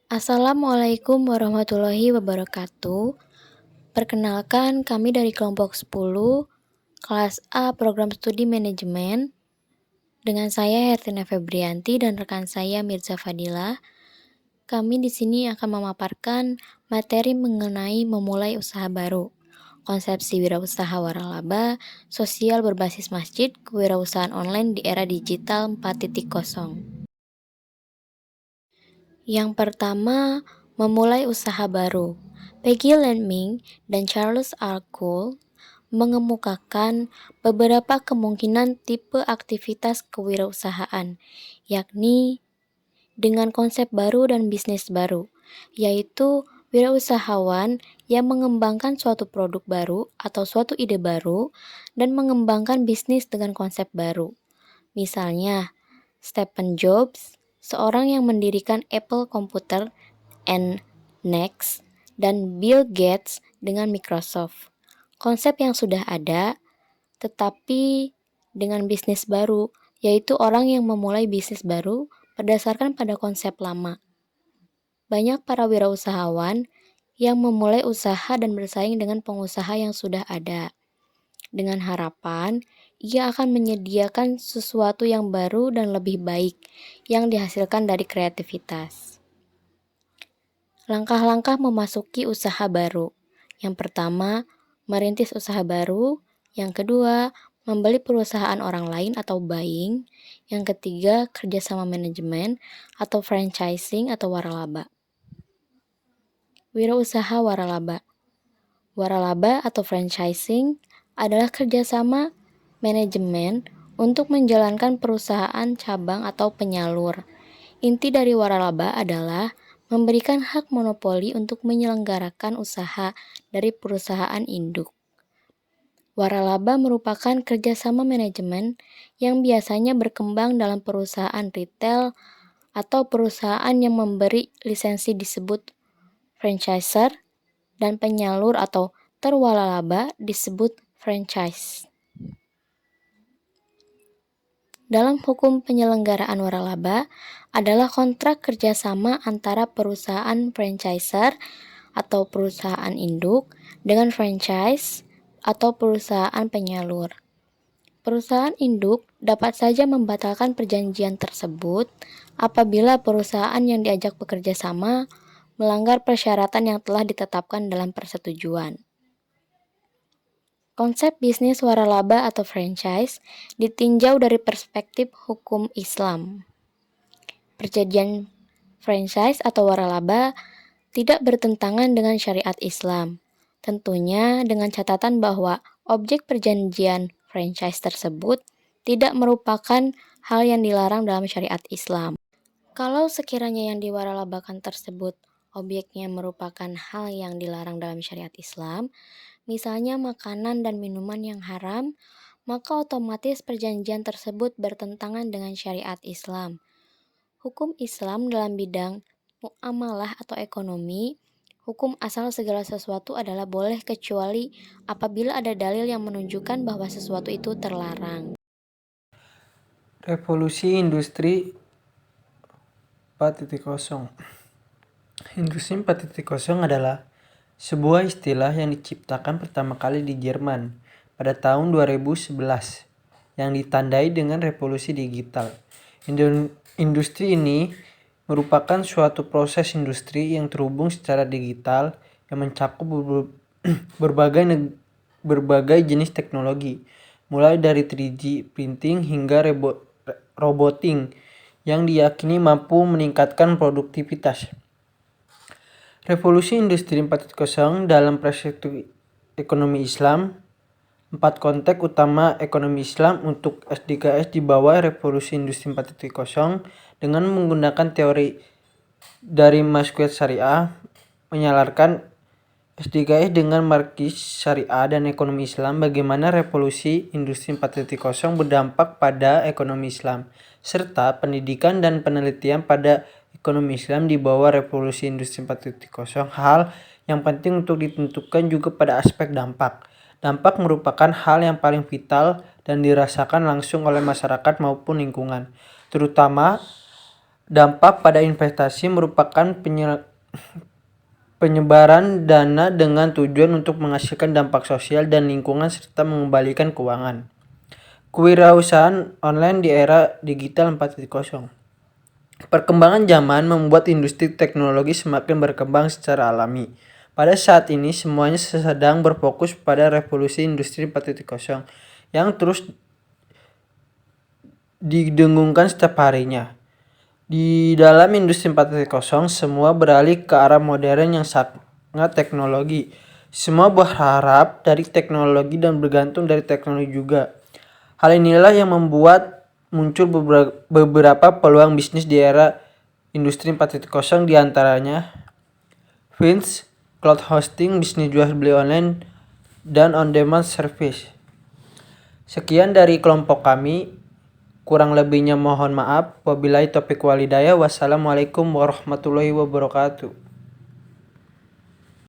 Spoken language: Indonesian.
Assalamualaikum warahmatullahi wabarakatuh. Perkenalkan, kami dari kelompok 10, kelas A Program Studi Manajemen, dengan saya Hertina Febrianti dan rekan saya Mirza Fadila. Kami di sini akan memaparkan materi mengenai memulai usaha baru, konsepsi wirausaha waralaba, sosial berbasis masjid, kewirausahaan online di era digital 4.0. Yang pertama, memulai usaha baru. Peggy Leming dan Charles R. Cole mengemukakan beberapa kemungkinan tipe aktivitas kewirausahaan, yakni dengan konsep baru dan bisnis baru, yaitu wirausahawan yang mengembangkan suatu produk baru atau suatu ide baru dan mengembangkan bisnis dengan konsep baru. Misalnya, Stephen Jobs, seorang yang mendirikan Apple Computer and Next, dan Bill Gates dengan Microsoft. Konsep yang sudah ada, tetapi dengan bisnis baru, yaitu orang yang memulai bisnis baru berdasarkan pada konsep lama. Banyak para wirausahawan yang memulai usaha dan bersaing dengan pengusaha yang sudah ada, dengan harapan ia akan menyediakan sesuatu yang baru dan lebih baik yang dihasilkan dari kreativitas. Langkah-langkah memasuki usaha baru. Yang pertama, merintis usaha baru. Yang kedua, membeli perusahaan orang lain atau buying. Yang ketiga, kerjasama manajemen atau franchising atau waralaba. Wirausaha waralaba. Waralaba atau franchising adalah kerjasama manajemen untuk menjalankan perusahaan cabang atau penyalur. Inti dari waralaba adalah memberikan hak monopoli untuk menyelenggarakan usaha dari perusahaan induk. Waralaba merupakan kerjasama manajemen yang biasanya berkembang dalam perusahaan retail atau perusahaan yang memberi lisensi disebut franchisor dan penyalur atau terwaralaba disebut franchise. Dalam hukum penyelenggaraan waralaba adalah kontrak kerjasama antara perusahaan franchisor atau perusahaan induk dengan franchise atau perusahaan penyalur. Perusahaan induk dapat saja membatalkan perjanjian tersebut apabila perusahaan yang diajak bekerja sama melanggar persyaratan yang telah ditetapkan dalam persetujuan. Konsep bisnis waralaba atau franchise ditinjau dari perspektif hukum Islam. Perjanjian franchise atau waralaba tidak bertentangan dengan syariat Islam. Tentunya dengan catatan bahwa objek perjanjian franchise tersebut tidak merupakan hal yang dilarang dalam syariat Islam. Kalau sekiranya yang diwaralabakan tersebut objeknya merupakan hal yang dilarang dalam syariat Islam, misalnya makanan dan minuman yang haram, maka otomatis perjanjian tersebut bertentangan dengan syariat Islam. Hukum Islam dalam bidang muamalah atau ekonomi, hukum asal segala sesuatu adalah boleh kecuali apabila ada dalil yang menunjukkan bahwa sesuatu itu terlarang. Revolusi Industri 4.0. Industri 4.0 adalah sebuah istilah yang diciptakan pertama kali di Jerman pada tahun 2011 yang ditandai dengan revolusi digital. Industri ini merupakan suatu proses industri yang terhubung secara digital yang mencakup berbagai jenis teknologi, mulai dari 3D printing hingga roboting yang diyakini mampu meningkatkan produktivitas. Revolusi Industri 4.0 dalam perspektif ekonomi Islam. 4 konteks utama ekonomi Islam untuk SDGs di bawah Revolusi Industri 4.0 dengan menggunakan teori dari Maskuet Syariah, menyalarkan SDGs dengan markis syariah dan ekonomi Islam, bagaimana revolusi industri 4.0 berdampak pada ekonomi Islam, serta pendidikan dan penelitian pada ekonomi Islam di bawah revolusi industri 4.0. Hal yang penting untuk ditentukan juga pada aspek dampak. Dampak merupakan hal yang paling vital dan dirasakan langsung oleh masyarakat maupun lingkungan, terutama Dampak pada investasi merupakan penyebaran dana dengan tujuan untuk menghasilkan dampak sosial dan lingkungan serta mengembalikan keuangan. Kewirausahaan online di era digital 4.0. Perkembangan zaman membuat industri teknologi semakin berkembang secara alami. Pada saat ini semuanya sedang berfokus pada revolusi industri 4.0 yang terus didengungkan setiap harinya. Di dalam industri 4.0 semua beralih ke arah modern yang sangat teknologi. Semua berharap dari teknologi dan bergantung dari teknologi juga. Hal inilah yang membuat muncul beberapa peluang bisnis di era industri 4.0, diantaranya Fins, cloud hosting, bisnis jual beli online, dan on-demand service. Sekian dari kelompok kami, kurang lebihnya mohon maaf. Wabillahi taufiq walhidayah. Wassalamualaikum warahmatullahi wabarakatuh.